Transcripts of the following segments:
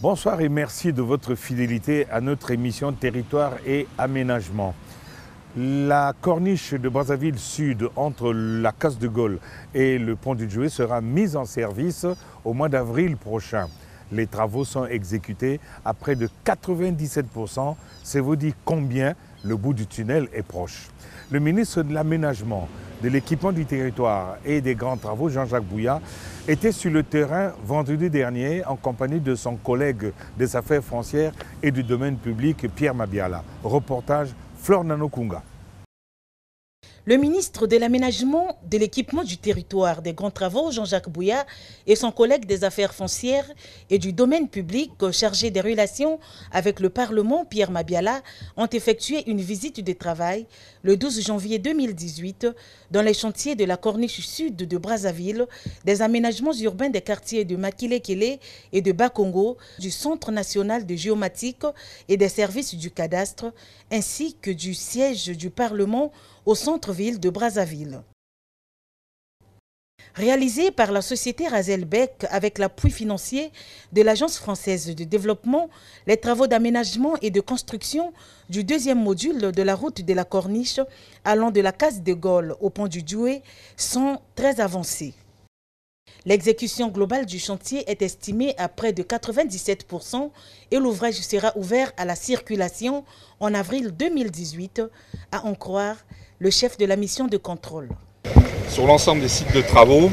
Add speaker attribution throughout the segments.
Speaker 1: Bonsoir et merci de votre fidélité à notre émission Territoire et Aménagement. La corniche de Brazzaville Sud entre la Casse de Gaulle et le pont du Djoué sera mise en service au mois d'avril prochain. Les travaux sont exécutés à près de 97%. C'est vous dire combien le bout du tunnel est proche. Le ministre de l'Aménagement, de l'Équipement du Territoire et des Grands Travaux, Jean-Jacques Bouya, était sur le terrain vendredi dernier en compagnie de son collègue des Affaires foncières et du domaine public, Pierre Mabiala. Reportage Flore Nanokunga.
Speaker 2: Le ministre de l'Aménagement, de l'Équipement du Territoire des Grands Travaux, Jean-Jacques Bouya, et son collègue des Affaires foncières et du domaine public chargé des relations avec le Parlement, Pierre Mabiala, ont effectué une visite de travail le 12 janvier 2018 dans les chantiers de la corniche sud de Brazzaville, des aménagements urbains des quartiers de Makele-Kele et de Bakongo, du Centre national de géomatique et des services du cadastre, ainsi que du siège du Parlement au centre-ville de Brazzaville. Réalisé par la société Razelbeck avec l'appui financier de l'Agence française de développement, les travaux d'aménagement et de construction du deuxième module de la route de la Corniche allant de la Casse de Gaulle au pont du Djoué sont très avancés. L'exécution globale du chantier est estimée à près de 97% et l'ouvrage sera ouvert à la circulation en avril 2018, à en croire le chef de la mission de contrôle.
Speaker 3: Sur l'ensemble des sites de travaux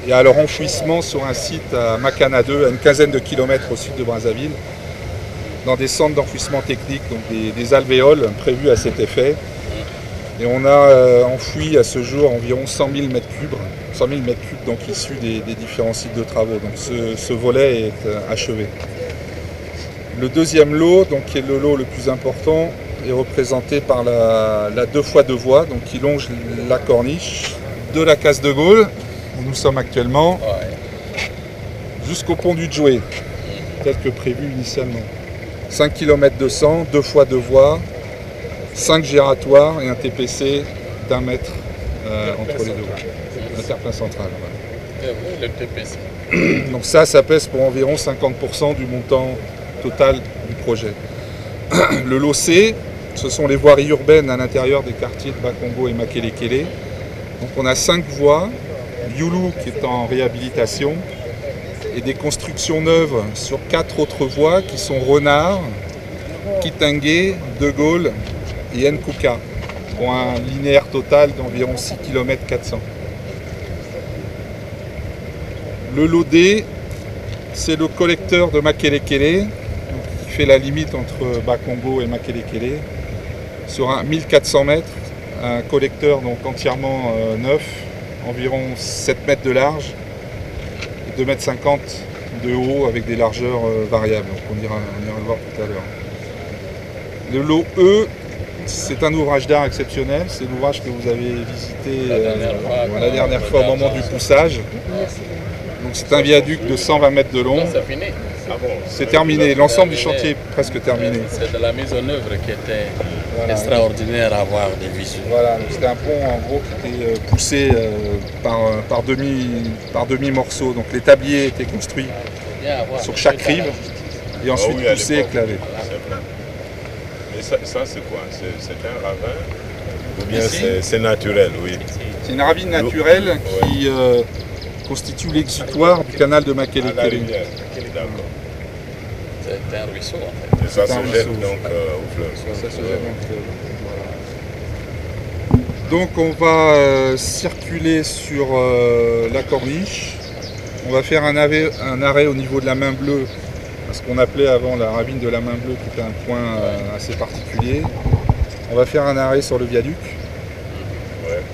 Speaker 3: et à leur enfouissement sur un site à Makana 2, à une quinzaine de kilomètres au sud de Brazzaville, dans des centres d'enfouissement technique, donc des alvéoles prévus à cet effet. Et on a enfoui à ce jour environ 100 000 m3 donc issus des différents sites de travaux. Donc ce volet est achevé. Le deuxième lot, donc, qui est le lot le plus important, est représenté par la 2x2 voies, donc, qui longe la corniche de la Casse de Gaulle, où nous sommes actuellement, jusqu'au pont du Djoué, tel que prévu initialement. 5 km 200, 2x2 voies, 5 giratoires et un TPC d'1 mètre entre les deux. Un terre-plein central. Voilà. Le TPC. Donc ça pèse pour environ 50% du montant total du projet. Le lot C, ce sont les voiries urbaines à l'intérieur des quartiers de Bakongo et Makele-Kele. Donc on a 5 voies, Youlou qui est en réhabilitation, et des constructions neuves sur 4 autres voies qui sont Renard, Kitangé, De Gaulle et Nkouka, pour un linéaire total d'environ 6 km 400. Le lot D, c'est le collecteur de Makele-Kele, qui fait la limite entre Bakongo et Makele-Kele, sur un 1400 mètres, un collecteur donc entièrement neuf, environ 7 mètres de large, et 2,50 m de haut avec des largeurs variables. Donc on ira le voir tout à l'heure. Le lot E, c'est un ouvrage d'art exceptionnel, c'est l'ouvrage que vous avez visité la dernière fois au moment du poussage. Donc c'est un viaduc de 120 mètres de long. C'est terminé, l'ensemble du chantier est presque terminé.
Speaker 4: C'est de la mise en œuvre qui était extraordinaire à voir des visuels.
Speaker 3: Voilà, c'était un pont en gros qui était poussé par demi-morceaux. Donc les tabliers étaient construits sur chaque rive et ensuite poussés et clavés.
Speaker 5: Mais ça c'est quoi? C'est un ravin ou bien c'est naturel? Oui.
Speaker 3: C'est une ravine naturelle qui constitue l'exutoire du canal de Makele-Kele.
Speaker 4: C'est un ruisseau en fait.
Speaker 5: Et ça se jette donc au fleuve.
Speaker 3: Ça se jette dans le fleuve. Voilà. Donc on va circuler sur la corniche. On va faire un arrêt au niveau de la main bleue, ce qu'on appelait avant la ravine de la main bleue, qui était un point assez particulier. On va faire un arrêt sur le viaduc.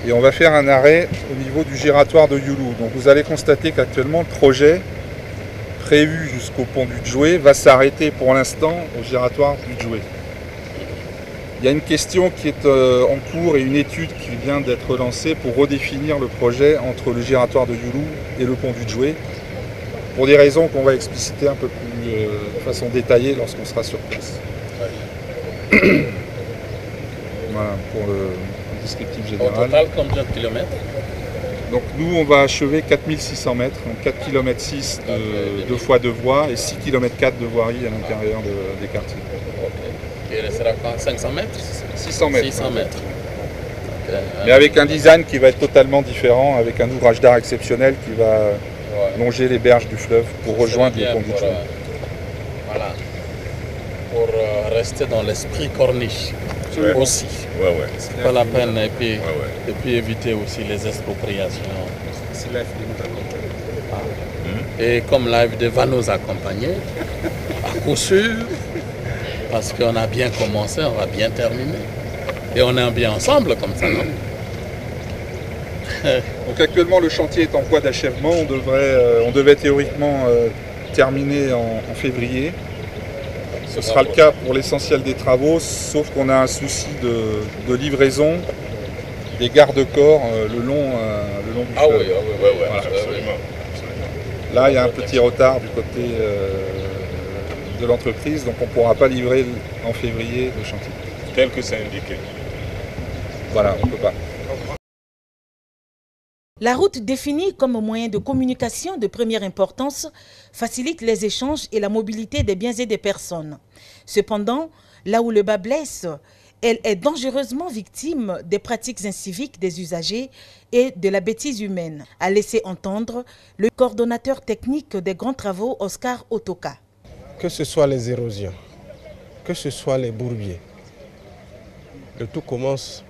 Speaker 3: Et on va faire un arrêt au niveau du giratoire de Youlou. Donc vous allez constater qu'actuellement le projet prévu jusqu'au pont du Djoué va s'arrêter pour l'instant au giratoire du Djoué. Il y a une question qui est en cours et une étude qui vient d'être lancée pour redéfinir le projet entre le giratoire de Youlou et le pont du Djoué, pour des raisons qu'on va expliciter un peu plus de façon détaillée lorsqu'on sera sur place. Voilà pour le descriptif général.
Speaker 4: Au total, combien de kilomètres?
Speaker 3: Donc nous, on va achever 4600 mètres, donc 4 km 6 de 2 fois 2 voies et 6 km 4 de voirie à l'intérieur des quartiers.
Speaker 4: Il restera quoi, 500 mètres
Speaker 3: 600 mètres.
Speaker 4: 600 mètres.
Speaker 3: Mais avec un design qui va être totalement différent, avec un ouvrage d'art exceptionnel qui va longer les berges du fleuve pour rejoindre le pont du Jouet.
Speaker 4: Voilà. Pour rester dans l'esprit corniche aussi. C'est pas la peine et puis éviter aussi les expropriations. Et comme l'AFD va nous accompagner, à coup sûr, parce qu'on a bien commencé, on va bien terminer. Et on est bien ensemble comme ça, non?
Speaker 3: Donc actuellement le chantier est en voie d'achèvement, on devait théoriquement terminer en février. Ce sera le cas pour l'essentiel des travaux, sauf qu'on a un souci de livraison des garde-corps le long du fleuve.
Speaker 5: Voilà. Absolument.
Speaker 3: Là, il y a un petit retard du côté de l'entreprise, donc on ne pourra pas livrer en février le chantier.
Speaker 5: Tel que c'est indiqué.
Speaker 3: Voilà, on ne peut pas.
Speaker 2: La route définie comme moyen de communication de première importance facilite les échanges et la mobilité des biens et des personnes. Cependant, là où le bas blesse, elle est dangereusement victime des pratiques inciviques des usagers et de la bêtise humaine, a laissé entendre le coordonnateur technique des grands travaux, Oscar Otoka.
Speaker 6: Que ce soit les érosions, que ce soit les bourbiers, le tout commence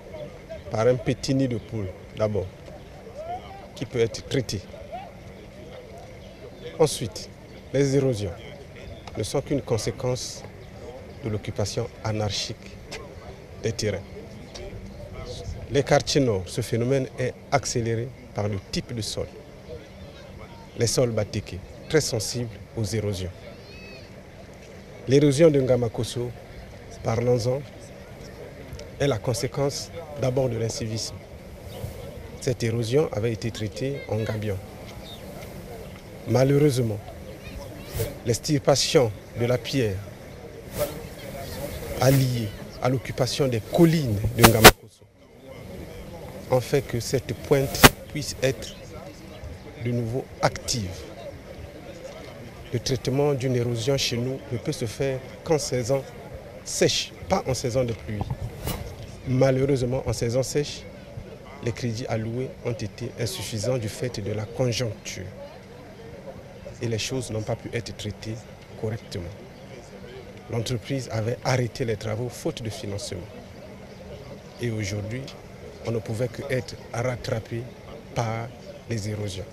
Speaker 6: par un petit nid de poule d'abord, qui peut être traité. Ensuite, les érosions ne sont qu'une conséquence de l'occupation anarchique des terrains. Les quartiers nord, ce phénomène est accéléré par le type de sol. Les sols batiqués, très sensibles aux érosions. L'érosion de Ngamakosso, parlons-en, est la conséquence d'abord de l'incivisme. Cette érosion avait été traitée en gabion. Malheureusement, l'extirpation de la pierre alliée à l'occupation des collines de Ngamakosso ont fait que cette pointe puisse être de nouveau active. Le traitement d'une érosion chez nous ne peut se faire qu'en saison sèche, pas en saison de pluie. Malheureusement, en saison sèche, les crédits alloués ont été insuffisants du fait de la conjoncture. Et les choses n'ont pas pu être traitées correctement. L'entreprise avait arrêté les travaux faute de financement. Et aujourd'hui, on ne pouvait qu'être rattrapé par les érosions.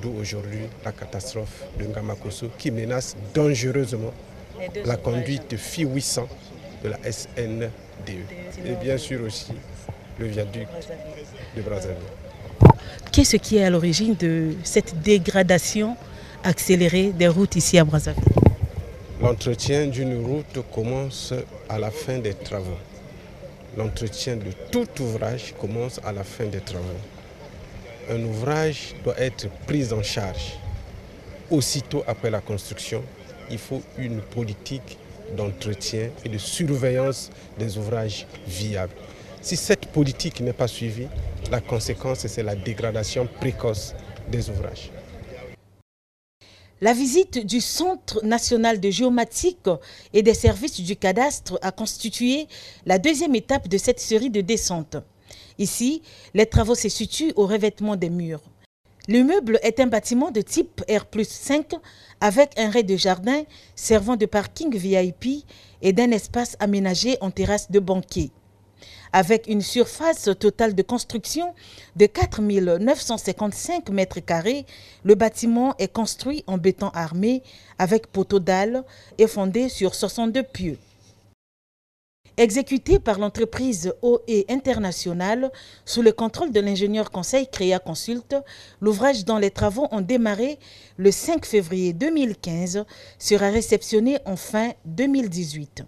Speaker 6: D'où aujourd'hui la catastrophe de Ngamakosso qui menace dangereusement la conduite FI 800 de la SNDE. Et bien sûr aussi le viaduc de Brazzaville.
Speaker 2: Qu'est-ce qui est à l'origine de cette dégradation accélérée des routes ici à Brazzaville?
Speaker 6: L'entretien d'une route commence à la fin des travaux. L'entretien de tout ouvrage commence à la fin des travaux. Un ouvrage doit être pris en charge. Aussitôt après la construction, il faut une politique d'entretien et de surveillance des ouvrages viables. Si cette politique n'est pas suivie, la conséquence, c'est la dégradation précoce des ouvrages.
Speaker 2: La visite du Centre national de géomatique et des services du cadastre a constitué la deuxième étape de cette série de descentes. Ici, les travaux se situent au revêtement des murs. L'immeuble est un bâtiment de type R+5 avec un rez de jardin servant de parking VIP et d'un espace aménagé en terrasse de banquet. Avec une surface totale de construction de 4 955 mètres carrés, le bâtiment est construit en béton armé avec poteaux dalles et fondé sur 62 pieux. Exécuté par l'entreprise OE International sous le contrôle de l'ingénieur conseil Créa Consult, l'ouvrage dont les travaux ont démarré le 5 février 2015 sera réceptionné en fin 2018.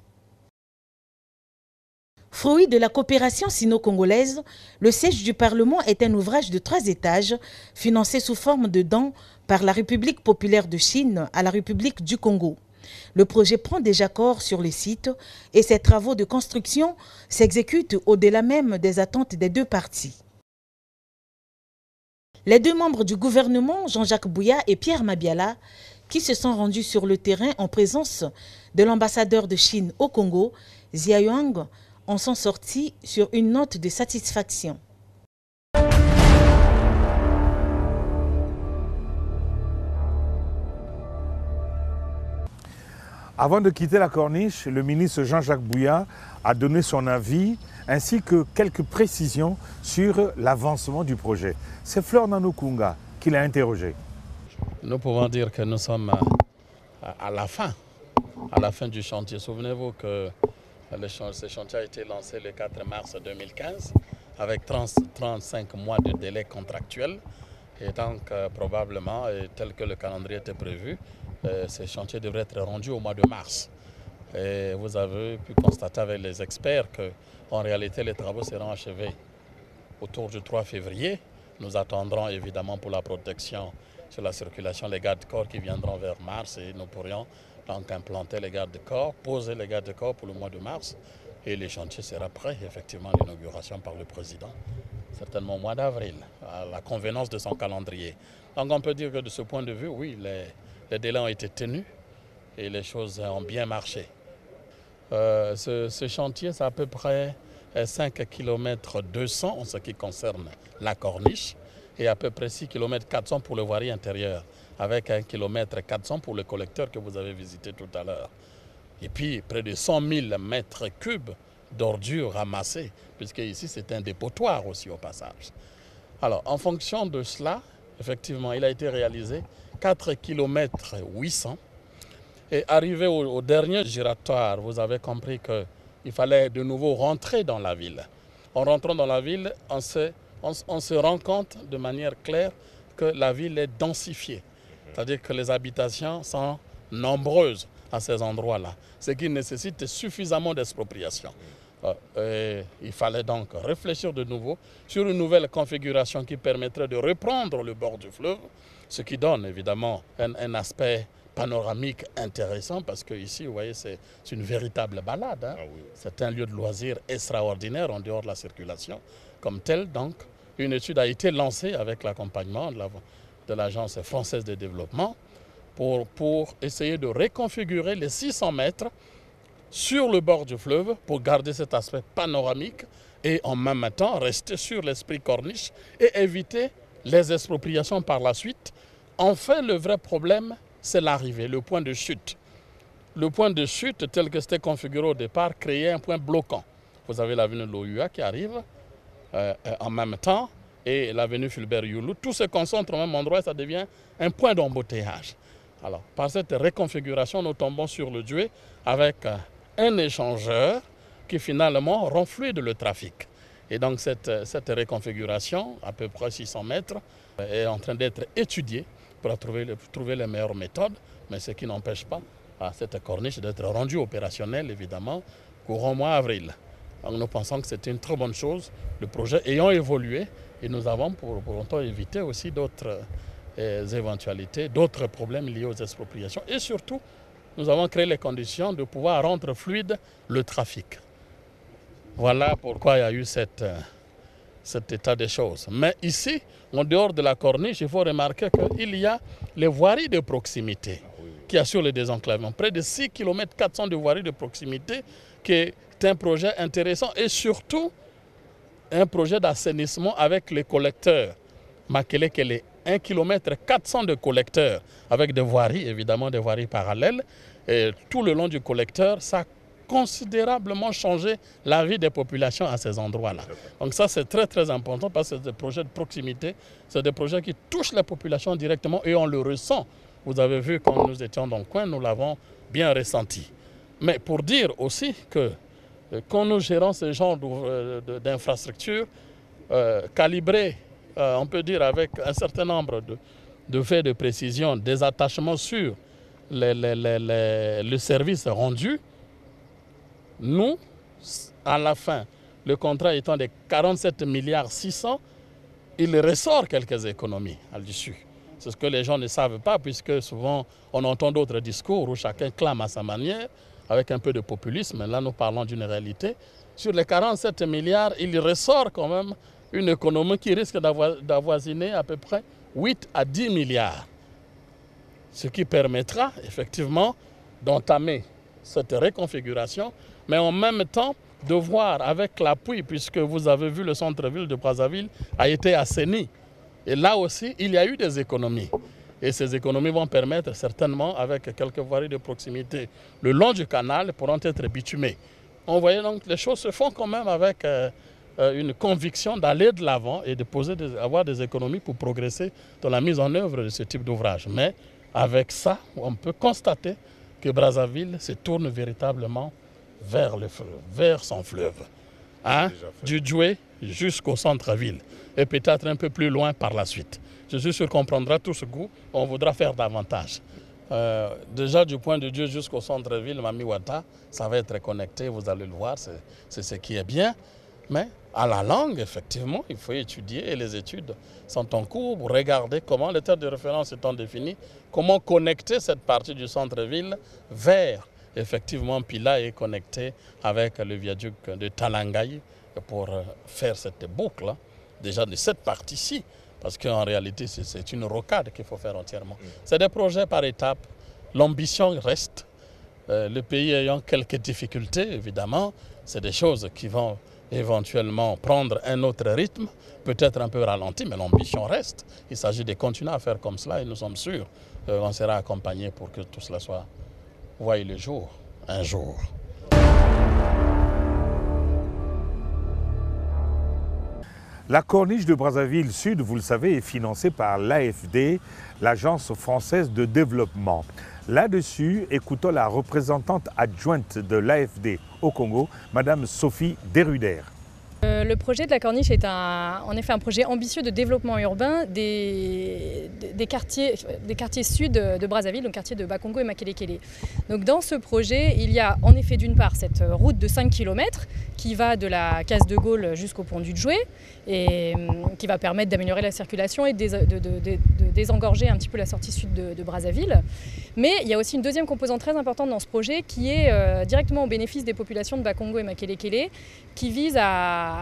Speaker 2: Fruit de la coopération sino-congolaise, le siège du Parlement est un ouvrage de 3 étages financé sous forme de dons par la République populaire de Chine à la République du Congo. Le projet prend déjà corps sur le site et ses travaux de construction s'exécutent au-delà même des attentes des deux parties. Les deux membres du gouvernement, Jean-Jacques Bouya et Pierre Mabiala, qui se sont rendus sur le terrain en présence de l'ambassadeur de Chine au Congo, Zia Yuang, en sont sortis sur une note de satisfaction.
Speaker 1: Avant de quitter la corniche, le ministre Jean-Jacques Bouya a donné son avis ainsi que quelques précisions sur l'avancement du projet. C'est Fleur Nanokunga qui l'a interrogé.
Speaker 4: Nous pouvons dire que nous sommes à la fin du chantier. Souvenez-vous que ce chantier a été lancé le 4 mars 2015 avec 35 mois de délai contractuel. Et donc probablement, tel que le calendrier était prévu, ce chantier devrait être rendu au mois de mars. Et vous avez pu constater avec les experts qu'en réalité les travaux seront achevés autour du 3 février. Nous attendrons évidemment pour la protection sur la circulation les gardes-corps qui viendront vers mars et nous pourrions donc implanter les gardes-corps, poser les gardes-corps pour le mois de mars et le chantier sera prêt effectivement à l'inauguration par le président, certainement au mois d'avril, à la convenance de son calendrier. Donc on peut dire que de ce point de vue, oui, les délais ont été tenus et les choses ont bien marché. Ce chantier, c'est à peu près 5 km 200 en ce qui concerne la corniche et à peu près 6 km 400 pour le voirie intérieur, avec 1 km 400 pour le collecteur que vous avez visité tout à l'heure. Et puis près de 100 000 mètres cubes d'ordures ramassées, puisque ici c'est un dépotoir aussi au passage. Alors en fonction de cela, effectivement, il a été réalisé 4 km 800. Et arrivé au dernier giratoire, vous avez compris qu'il fallait de nouveau rentrer dans la ville. En rentrant dans la ville, on se rend compte de manière claire que la ville est densifiée. C'est-à-dire que les habitations sont nombreuses à ces endroits-là, ce qui nécessite suffisamment d'expropriation. Il fallait donc réfléchir de nouveau sur une nouvelle configuration qui permettrait de reprendre le bord du fleuve, ce qui donne évidemment un aspect panoramique intéressant parce que ici, vous voyez, c'est une véritable balade. Hein. Ah oui. C'est un lieu de loisirs extraordinaire en dehors de la circulation. Comme tel, donc, une étude a été lancée avec l'accompagnement de l'Agence française de développement pour essayer de reconfigurer les 600 mètres sur le bord du fleuve pour garder cet aspect panoramique et en même temps rester sur l'esprit corniche et éviter les expropriations par la suite. Enfin, le vrai problème, c'est l'arrivée, le point de chute. Le point de chute, tel que c'était configuré au départ, créait un point bloquant. Vous avez l'avenue Loyua qui arrive en même temps et l'avenue Fulbert-Youlou. Tout se concentre au même endroit et ça devient un point d'embouteillage. Alors, par cette réconfiguration, nous tombons sur le Djoué avec un échangeur qui finalement rend fluide le trafic. Et donc cette réconfiguration, à peu près 600 mètres, est en train d'être étudiée pour trouver les meilleures méthodes, mais ce qui n'empêche pas à cette corniche d'être rendue opérationnelle, évidemment, courant mois avril. Donc nous pensons que c'est une très bonne chose, le projet ayant évolué, et nous avons pour autant évité aussi d'autres éventualités, d'autres problèmes liés aux expropriations. Et surtout, nous avons créé les conditions de pouvoir rendre fluide le trafic. Voilà pourquoi il y a eu cet état des choses. Mais ici, en dehors de la corniche, il faut remarquer qu'il y a les voiries de proximité qui assurent le désenclavement. Près de 6 km 400 de voiries de proximité, qui est un projet intéressant et surtout un projet d'assainissement avec les collecteurs. Makele-Kele, 1 km 400 de collecteurs avec des voiries, évidemment des voiries parallèles. Et tout le long du collecteur, ça a considérablement changé la vie des populations à ces endroits-là. Donc ça, c'est très très important parce que c'est des projets de proximité, c'est des projets qui touchent la population directement et on le ressent. Vous avez vu quand nous étions dans le coin, nous l'avons bien ressenti. Mais pour dire aussi que quand nous gérons ce genre d'infrastructures calibrées, on peut dire avec un certain nombre de faits de précision, des attachements sur le service rendu, nous, à la fin, le contrat étant de 47 milliards 600, il ressort quelques économies à l'issue. C'est ce que les gens ne savent pas, puisque souvent on entend d'autres discours où chacun clame à sa manière, avec un peu de populisme. Là, nous parlons d'une réalité. Sur les 47 milliards, il ressort quand même une économie qui risque d'avoisiner à peu près 8 à 10 milliards. Ce qui permettra effectivement d'entamer cette réconfiguration, mais en même temps de voir avec l'appui, puisque vous avez vu le centre-ville de Brazzaville a été assaini. Et là aussi, il y a eu des économies. Et ces économies vont permettre certainement, avec quelques voiries de proximité, le long du canal pourront être bitumées. On voyait donc les choses se font quand même avec une conviction d'aller de l'avant et avoir des économies pour progresser dans la mise en œuvre de ce type d'ouvrage. Mais avec ça, on peut constater que Brazzaville se tourne véritablement vers le fleuve, vers son fleuve. Hein? Du Djoué jusqu'au centre-ville et peut-être un peu plus loin par la suite. Je suis sûr qu'on prendra tout ce goût, on voudra faire davantage. Déjà du point de Djoué jusqu'au centre-ville, Mamiwata, ça va être connecté, vous allez le voir, c'est ce qui est bien. Mais à la langue, effectivement, il faut étudier et les études sont en cours pour regarder comment les terres de référence étant définies, comment connecter cette partie du centre-ville vers effectivement Pila est connecté avec le viaduc de Talangaï pour faire cette boucle, déjà de cette partie-ci, parce qu'en réalité c'est une rocade qu'il faut faire entièrement. C'est des projets par étapes, l'ambition reste, le pays ayant quelques difficultés évidemment, c'est des choses qui vont éventuellement prendre un autre rythme, peut-être un peu ralenti, mais l'ambition reste. Il s'agit de continuer à faire comme cela et nous sommes sûrs qu'on sera accompagnés pour que tout cela soit voyez le jour, un jour.
Speaker 1: La corniche de Brazzaville Sud, vous le savez, est financée par l'AFD, l'Agence française de développement. Là-dessus, écoutons la représentante adjointe de l'AFD au Congo, Madame Sophie Deruder.
Speaker 7: Le projet de la corniche est en effet un projet ambitieux de développement urbain des quartiers sud de Brazzaville, donc quartier de Bakongo et Makelekele. Donc dans ce projet, il y a en effet d'une part cette route de 5 km qui va de la case de Gaulle jusqu'au pont du Djoué et qui va permettre d'améliorer la circulation et de désengorger un petit peu la sortie sud de Brazzaville. Mais il y a aussi une deuxième composante très importante dans ce projet qui est directement au bénéfice des populations de Bakongo et Makelekele, qui vise à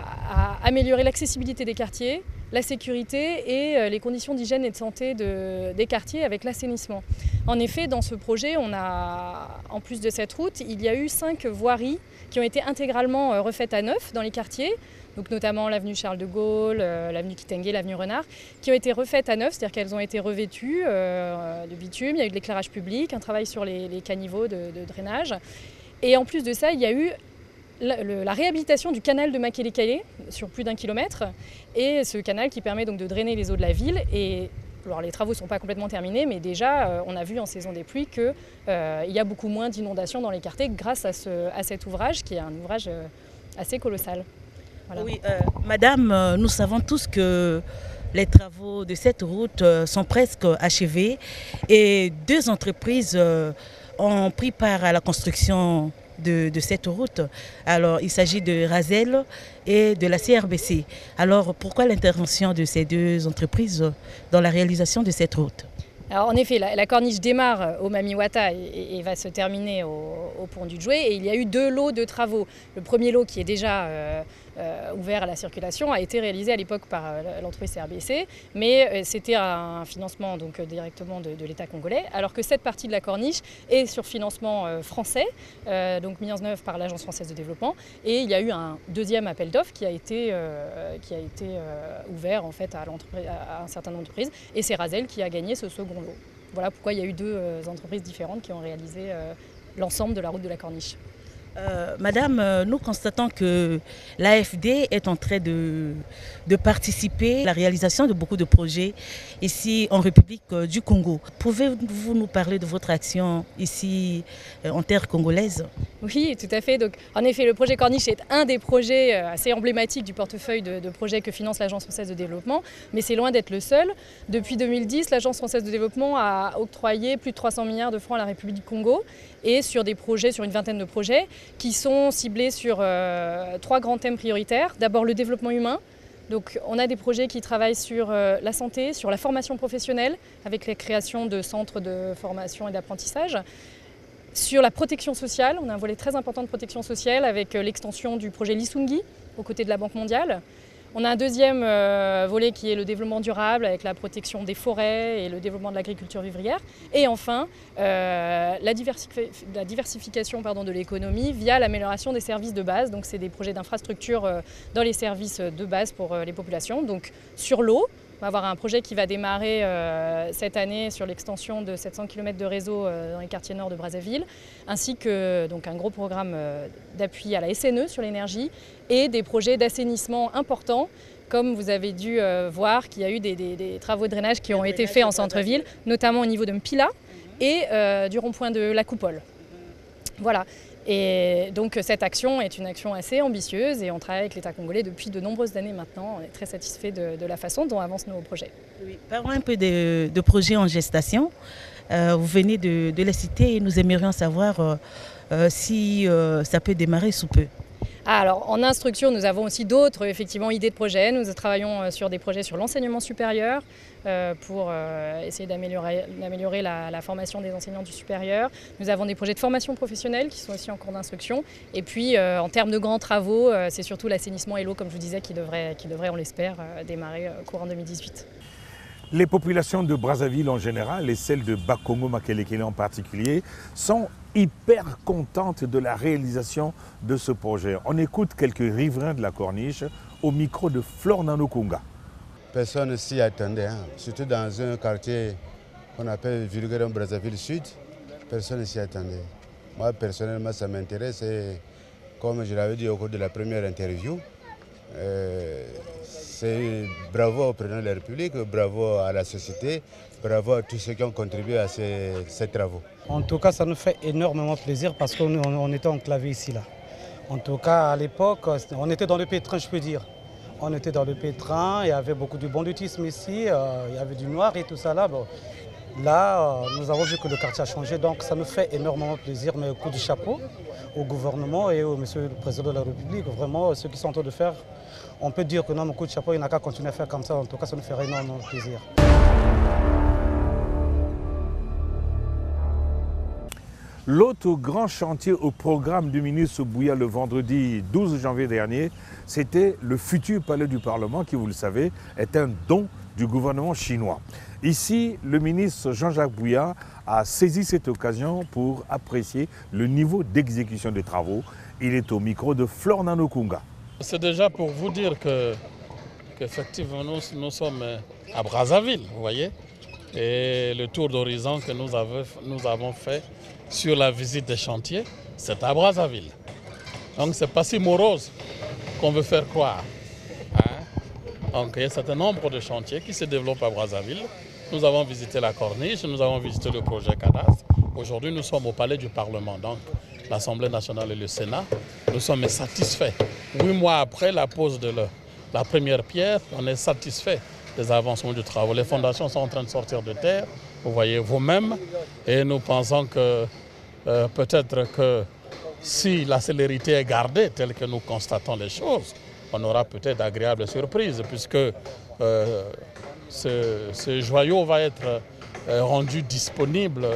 Speaker 7: améliorer l'accessibilité des quartiers, la sécurité et les conditions d'hygiène et de santé des quartiers avec l'assainissement. En effet, dans ce projet, en plus de cette route, il y a eu 5 voiries qui ont été intégralement refaites à neuf dans les quartiers, donc notamment l'avenue Charles de Gaulle, l'avenue Kitenge, l'avenue Renard, qui ont été refaites à neuf, c'est-à-dire qu'elles ont été revêtues de bitume, il y a eu de l'éclairage public, un travail sur les caniveaux de drainage. Et en plus de ça, il y a eu la réhabilitation du canal de Makelekele sur plus d'1 kilomètre et ce canal qui permet donc de drainer les eaux de la ville. Et alors les travaux ne sont pas complètement terminés, mais déjà on a vu en saison des pluies qu'il y a beaucoup moins d'inondations dans les quartiers grâce à cet ouvrage qui est un ouvrage assez colossal. Voilà.
Speaker 2: Oui, Madame, nous savons tous que les travaux de cette route sont presque achevés et 2 entreprises ont pris part à la construction de cette route. Alors, il s'agit de Razel et de la CRBC. Alors, pourquoi l'intervention de ces 2 entreprises dans la réalisation de cette route ?
Speaker 7: Alors, en effet, la corniche démarre au Mamiwata et va se terminer au pont du Djoué. Et il y a eu 2 lots de travaux. Le premier lot, qui est déjà ouvert à la circulation, a été réalisé à l'époque par l'entreprise CRBC, mais c'était un financement donc, directement de l'État congolais, alors que cette partie de la corniche est sur financement français, donc mis en œuvre par l'Agence française de développement. Et il y a eu un deuxième appel d'offres qui a été ouvert en fait, à un certain nombre d'entreprises, et c'est Razel qui a gagné ce second lot. Voilà pourquoi il y a eu 2 entreprises différentes qui ont réalisé l'ensemble de la route de la corniche.
Speaker 2: Madame, nous constatons que l'AFD est en train de participer à la réalisation de beaucoup de projets ici en République du Congo. Pouvez-vous nous parler de votre action ici en terre congolaise ?
Speaker 7: Oui, tout à fait. Donc, en effet, le projet Corniche est un des projets assez emblématiques du portefeuille de projets que finance l'Agence française de développement, mais c'est loin d'être le seul. Depuis 2010, l'Agence française de développement a octroyé plus de 300 milliards de francs à la République du Congo et sur des projets, sur une vingtaine de projets, qui sont ciblés sur 3 grands thèmes prioritaires. D'abord le développement humain. Donc on a des projets qui travaillent sur la santé, sur la formation professionnelle, avec la création de centres de formation et d'apprentissage. Sur la protection sociale, on a un volet très important de protection sociale avec l'extension du projet Lisungi aux côtés de la Banque mondiale. On a un deuxième volet qui est le développement durable avec la protection des forêts et le développement de l'agriculture vivrière. Et enfin, la diversification de l'économie via l'amélioration des services de base. Donc c'est des projets d'infrastructure dans les services de base pour les populations. Donc sur l'eau, on va avoir un projet qui va démarrer cette année sur l'extension de 700 km de réseau dans les quartiers nord de Brazzaville, ainsi que donc, un gros programme d'appui à la SNE sur l'énergie et des projets d'assainissement importants, comme vous avez dû voir qu'il y a eu des travaux de drainage qui ont été faits en centre-ville, notamment au niveau de Mpila et du rond-point de la Coupole. Voilà. Et donc cette action est une action assez ambitieuse et on travaille avec l'État congolais depuis de nombreuses années maintenant. On est très satisfait de la façon dont avancent nos projets.
Speaker 2: Oui, parlons un peu de projets en gestation. Vous venez de les citer et nous aimerions savoir si ça peut démarrer sous peu.
Speaker 7: Alors, en instruction, nous avons aussi d'autres idées de projets. Nous travaillons sur des projets sur l'enseignement supérieur pour essayer d'améliorer la formation des enseignants du supérieur. Nous avons des projets de formation professionnelle qui sont aussi en cours d'instruction. Et puis, en termes de grands travaux, c'est surtout l'assainissement et l'eau, comme je vous disais, qui devrait on l'espère, démarrer courant 2018.
Speaker 1: Les populations de Brazzaville en général et celles de Bakongo-Makelekele en particulier sont hyper contentes de la réalisation de ce projet. On écoute quelques riverains de la Corniche au micro de Flore Nanokunga.
Speaker 8: Personne ne s'y attendait, hein. Surtout dans un quartier qu'on appelle vulgairement Brazzaville Sud. Personne ne s'y attendait. Moi personnellement ça m'intéresse et comme je l'avais dit au cours de la première interview, c'est bravo au président de la République, bravo à la société, bravo à tous ceux qui ont contribué à ces travaux.
Speaker 9: En tout cas, ça nous fait énormément plaisir parce qu'on était enclavés ici. Là. En tout cas, à l'époque, on était dans le pétrin, je peux dire. On était dans le pétrin, il y avait beaucoup de banditisme ici, il y avait du noir et tout ça là. Bon. Là, nous avons vu que le quartier a changé, donc ça nous fait énormément plaisir. Mais coup de chapeau au gouvernement et au monsieur le président de la République, vraiment, ceux qui sont en train de faire, on peut dire que non, mon coup de chapeau, il n'a qu'à continuer à faire comme ça. En tout cas, ça nous ferait énormément plaisir.
Speaker 1: L'autre grand chantier au programme du ministre Bouya le vendredi 12 janvier dernier, c'était le futur palais du Parlement qui, vous le savez, est un don du gouvernement chinois. Ici, le ministre Jean-Jacques Bouya a saisi cette occasion pour apprécier le niveau d'exécution des travaux. Il est au micro de Flore Nanokunga.
Speaker 4: C'est déjà pour vous dire qu'effectivement nous sommes à Brazzaville, vous voyez, et le tour d'horizon que nous avons fait sur la visite des chantiers, c'est à Brazzaville. Donc c'est pas si morose qu'on veut faire croire. Hein? Donc il y a un certain nombre de chantiers qui se développent à Brazzaville. Nous avons visité la Corniche, nous avons visité le projet Cadastre. Aujourd'hui nous sommes au Palais du Parlement, donc l'Assemblée nationale et le Sénat. Nous sommes satisfaits. 8 mois après la pose de la première pierre, on est satisfait des avancements du travail. Les fondations sont en train de sortir de terre, vous voyez vous-même, et nous pensons que peut-être que si la célérité est gardée telle que nous constatons les choses, on aura peut-être d'agréables surprises, puisque ce joyau va être rendu disponible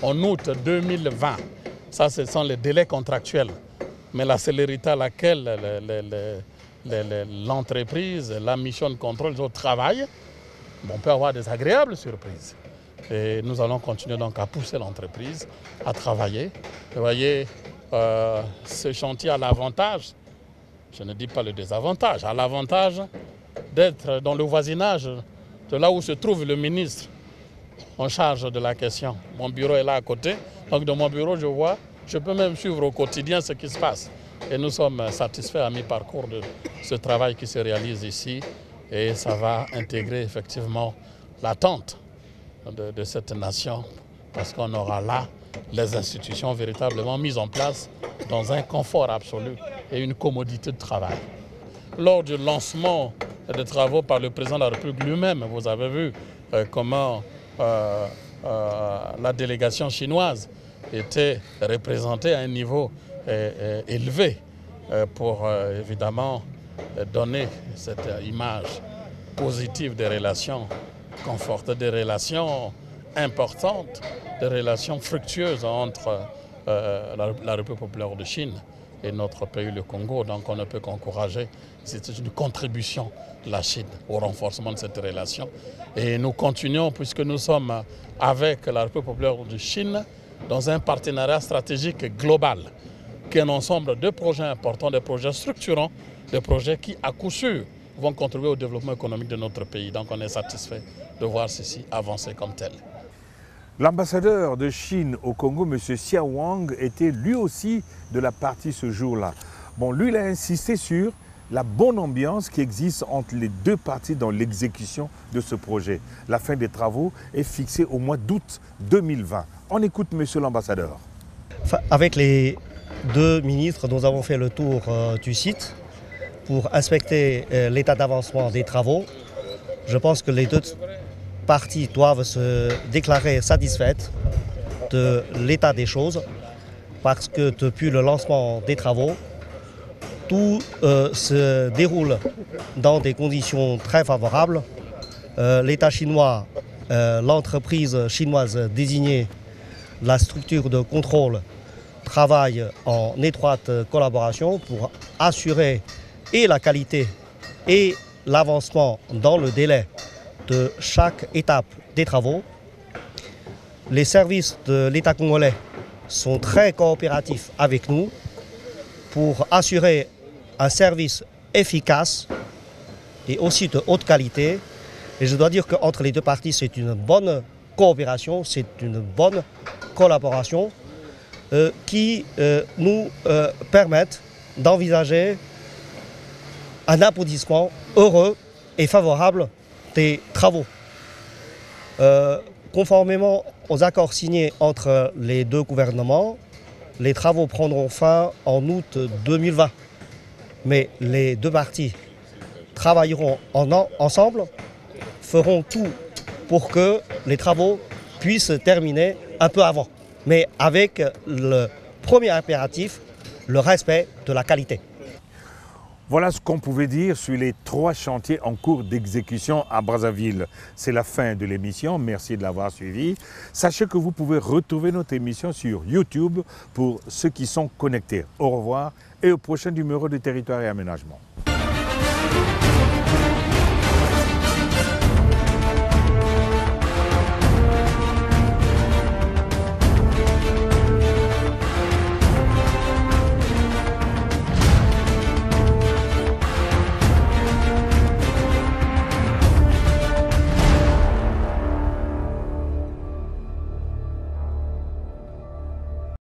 Speaker 4: en août 2020. Ça, ce sont les délais contractuels. Mais la célérité à laquelle l'entreprise, la mission de contrôle travaillent, on peut avoir des agréables surprises. Et nous allons continuer donc à pousser l'entreprise à travailler. Vous voyez, ce chantier a l'avantage, je ne dis pas le désavantage, a l'avantage d'être dans le voisinage de là où se trouve le ministre en charge de la question. Mon bureau est là à côté, donc dans mon bureau je peux même suivre au quotidien ce qui se passe. Et nous sommes satisfaits à mi-parcours de ce travail qui se réalise ici et ça va intégrer effectivement l'attente de cette nation parce qu'on aura là les institutions véritablement mises en place dans un confort absolu et une commodité de travail. Lors du lancement des travaux par le président de la République lui-même, vous avez vu comment la délégation chinoise était représentée à un niveau élevé pour évidemment donner cette image positive des relations confortables, des relations importantes, des relations fructueuses entre la République populaire de Chine et notre pays, le Congo. Donc on ne peut qu'encourager. C'est une contribution de la Chine au renforcement de cette relation. Et nous continuons, puisque nous sommes avec la République populaire de Chine dans un partenariat stratégique global, qui est un ensemble de projets importants, des projets structurants, des projets qui, à coup sûr, vont contribuer au développement économique de notre pays. Donc on est satisfait de voir ceci avancer comme tel.
Speaker 1: L'ambassadeur de Chine au Congo, M. Xia Wang, était lui aussi de la partie ce jour-là. Bon, lui, il a insisté sur la bonne ambiance qui existe entre les deux parties dans l'exécution de ce projet. La fin des travaux est fixée au mois d'août 2020. On écoute M. l'ambassadeur.
Speaker 10: Avec les deux ministres, nous avons fait le tour du site pour inspecter l'état d'avancement des travaux. Je pense que les deux parties doivent se déclarer satisfaites de l'état des choses parce que depuis le lancement des travaux, tout se déroule dans des conditions très favorables. L'État chinois, l'entreprise chinoise désignée, la structure de contrôle travaillent en étroite collaboration pour assurer et la qualité et l'avancement dans le délai de chaque étape des travaux. Les services de l'État congolais sont très coopératifs avec nous pour assurer un service efficace et aussi de haute qualité. Et je dois dire qu'entre les deux parties, c'est une bonne coopération, c'est une bonne collaboration qui nous permettent d'envisager un aboutissement heureux et favorable des travaux. Conformément aux accords signés entre les deux gouvernements, les travaux prendront fin en août 2020. Mais les deux parties travailleront ensemble, feront tout pour que les travaux puissent terminer un peu avant. Mais avec le premier impératif, le respect de la qualité.
Speaker 1: Voilà ce qu'on pouvait dire sur les 3 chantiers en cours d'exécution à Brazzaville. C'est la fin de l'émission, merci de l'avoir suivi. Sachez que vous pouvez retrouver notre émission sur YouTube pour ceux qui sont connectés. Au revoir et au prochain numéro de Territoire et Aménagement.